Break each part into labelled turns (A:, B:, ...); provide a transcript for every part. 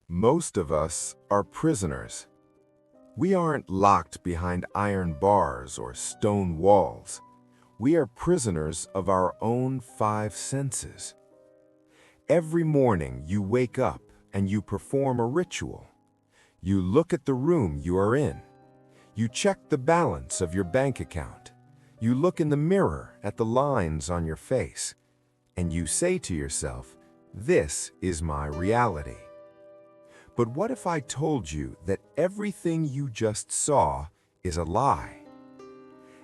A: Most of us are prisoners. We aren't locked behind iron bars or stone walls. We are prisoners of our own five senses. Every morning you wake up and you perform a ritual. You look at the room you are in. You check the balance of your bank account. You look in the mirror at the lines on your face. And you say to yourself, "This is my reality." But what if I told you that everything you just saw is a lie?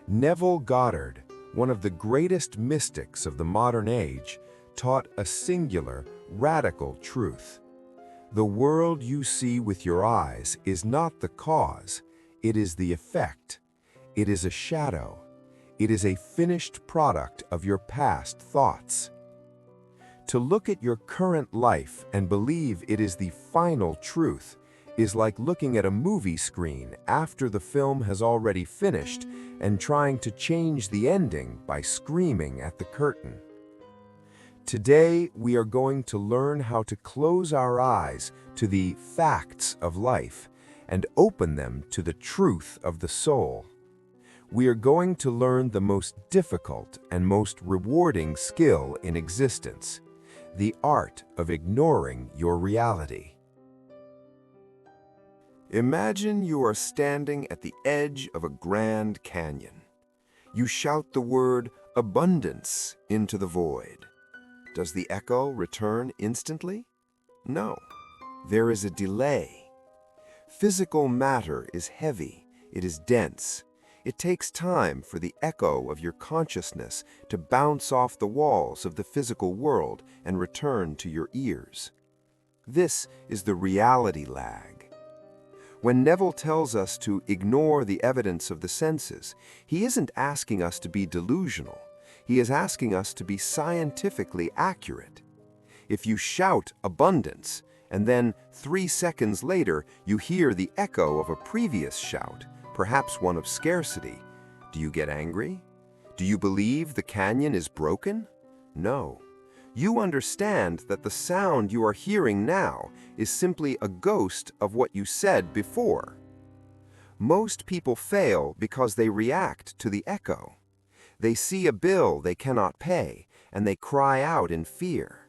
A: Neville Goddard, one of the greatest mystics of the modern age, taught a singular, radical truth. The world you see with your eyes is not the cause, it is the effect. It is a shadow. It is a finished product of your past thoughts. To look at your current life and believe it is the final truth is like looking at a movie screen after the film has already finished and trying to change the ending by screaming at the curtain. Today, we are going to learn how to close our eyes to the facts of life and open them to the truth of the soul. We are going to learn the most difficult and most rewarding skill in existence, the art of ignoring your reality. Imagine you are standing at the edge of a grand canyon. You shout the word abundance into the void. Does the echo return instantly? No, there is a delay. Physical matter is heavy, it is dense. It takes time for the echo of your consciousness to bounce off the walls of the physical world and return to your ears. This is the reality lag. When Neville tells us to ignore the evidence of the senses, he isn't asking us to be delusional. He is asking us to be scientifically accurate. If you shout abundance, and then 3 seconds later you hear the echo of a previous shout, perhaps one of scarcity, do you get angry? Do you believe the canyon is broken? No. You understand that the sound you are hearing now is simply a ghost of what you said before. Most people fail because they react to the echo. They see a bill they cannot pay, and they cry out in fear.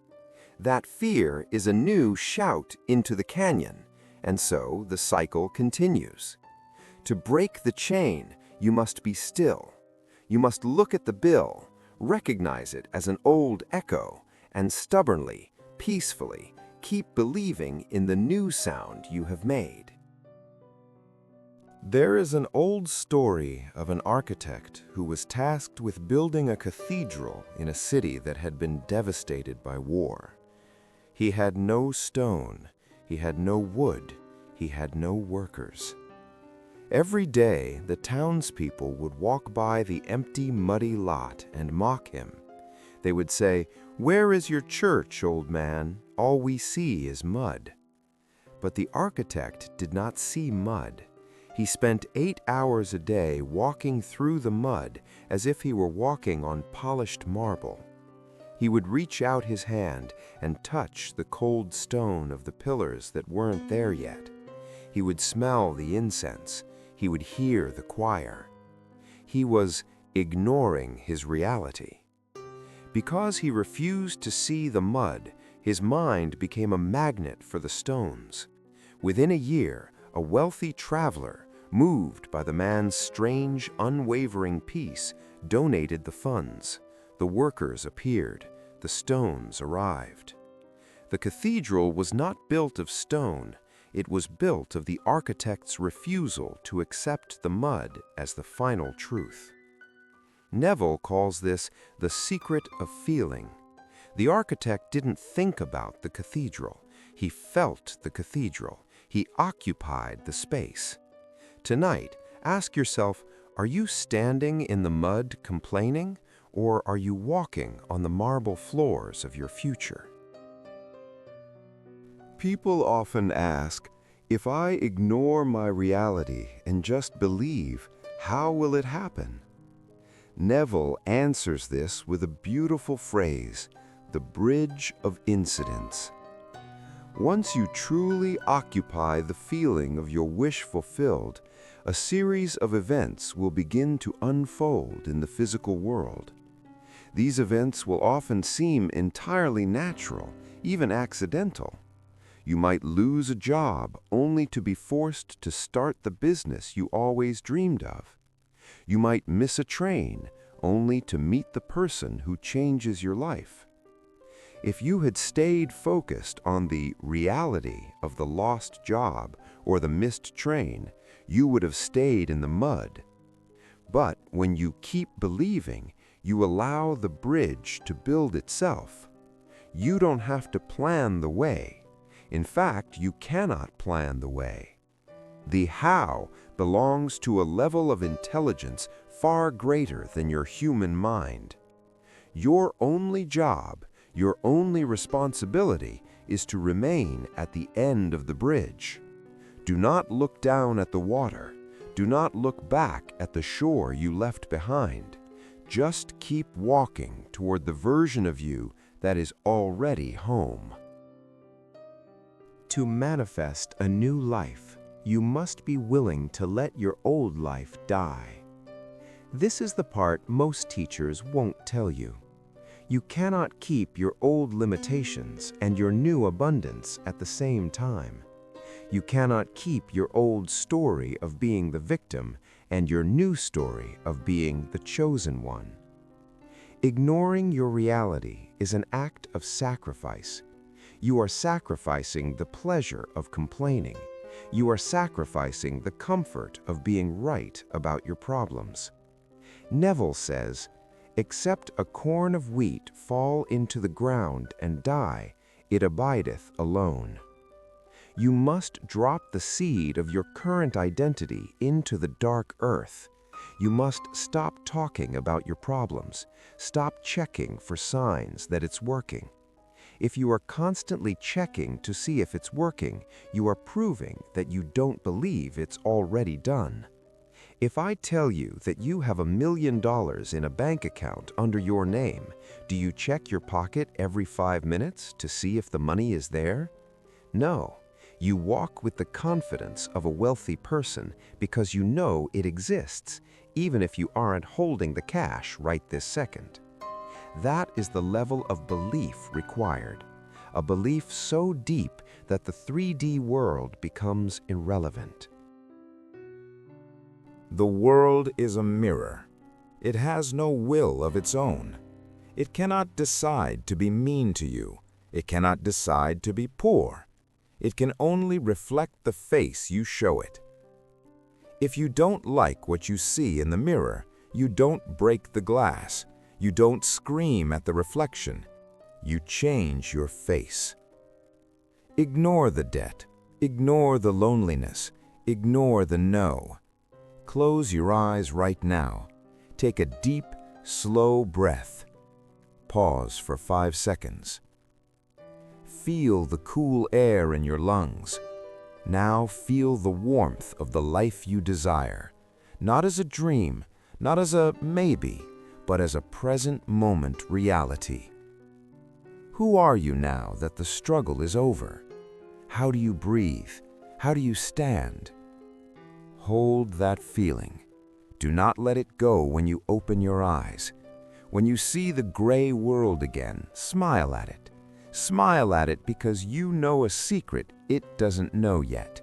A: That fear is a new shout into the canyon, and so the cycle continues. To break the chain, you must be still. You must look at the bill, recognize it as an old echo, and stubbornly, peacefully, keep believing in the new sound you have made. There is an old story of an architect who was tasked with building a cathedral in a city that had been devastated by war. He had no stone, he had no wood, he had no workers. Every day, the townspeople would walk by the empty, muddy lot and mock him. They would say, "Where is your church, old man? All we see is mud." But the architect did not see mud. He spent 8 hours a day walking through the mud as if he were walking on polished marble. He would reach out his hand and touch the cold stone of the pillars that weren't there yet. He would smell the incense. He would hear the choir. He was ignoring his reality. Because he refused to see the mud, his mind became a magnet for the stones. Within a year, a wealthy traveler, moved by the man's strange, unwavering peace, donated the funds. The workers appeared. The stones arrived. The cathedral was not built of stone. It was built of the architect's refusal to accept the mud as the final truth. Neville calls this the secret of feeling. The architect didn't think about the cathedral. He felt the cathedral. He occupied the space. Tonight, ask yourself, are you standing in the mud complaining, or are you walking on the marble floors of your future? People often ask, if I ignore my reality and just believe, how will it happen? Neville answers this with a beautiful phrase, the bridge of incidence. Once you truly occupy the feeling of your wish fulfilled, a series of events will begin to unfold in the physical world. These events will often seem entirely natural, even accidental. You might lose a job only to be forced to start the business you always dreamed of. You might miss a train only to meet the person who changes your life. If you had stayed focused on the reality of the lost job or the missed train, you would have stayed in the mud. But when you keep believing, you allow the bridge to build itself. You don't have to plan the way. In fact, you cannot plan the way. The how belongs to a level of intelligence far greater than your human mind. Your only job, your only responsibility is to remain at the end of the bridge. Do not look down at the water. Do not look back at the shore you left behind. Just keep walking toward the version of you that is already home. To manifest a new life, you must be willing to let your old life die. This is the part most teachers won't tell you. You cannot keep your old limitations and your new abundance at the same time. You cannot keep your old story of being the victim and your new story of being the chosen one. Ignoring your reality is an act of sacrifice. You are sacrificing the pleasure of complaining. You are sacrificing the comfort of being right about your problems. Neville says, "Except a corn of wheat fall into the ground and die, it abideth alone." You must drop the seed of your current identity into the dark earth. You must stop talking about your problems. Stop checking for signs that it's working. If you are constantly checking to see if it's working, you are proving that you don't believe it's already done. If I tell you that you have $1 million in a bank account under your name, do you check your pocket every 5 minutes to see if the money is there? No. You walk with the confidence of a wealthy person because you know it exists, even if you aren't holding the cash right this second. That is the level of belief required, a belief so deep that the 3D world becomes irrelevant.
B: The world is a mirror. It has no will of its own. It cannot decide to be mean to you. It cannot decide to be poor. It can only reflect the face you show it. If you don't like what you see in the mirror, you don't break the glass. You don't scream at the reflection. You change your face. Ignore the debt. Ignore the loneliness. Ignore the no. Close your eyes right now. Take a deep, slow breath. Pause for 5 seconds. Feel the cool air in your lungs. Now feel the warmth of the life you desire, not as a dream, not as a maybe, but as a present moment reality. Who are you now that the struggle is over? How do you breathe? How do you stand? Hold that feeling. Do not let it go when you open your eyes. When you see the gray world again, smile at it. Smile at it because you know a secret it doesn't know yet.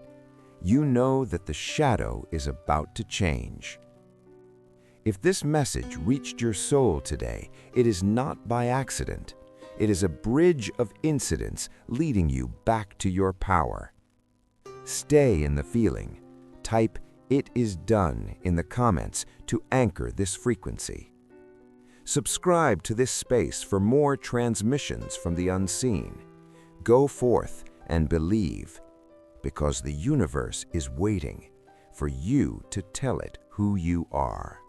B: You know that the shadow is about to change. If this message reached your soul today, it is not by accident. It is a bridge of incidence leading you back to your power. Stay in the feeling. Type "It is done" in the comments to anchor this frequency. Subscribe to this space for more transmissions from the unseen. Go forth and believe, because the universe is waiting for you to tell it who you are.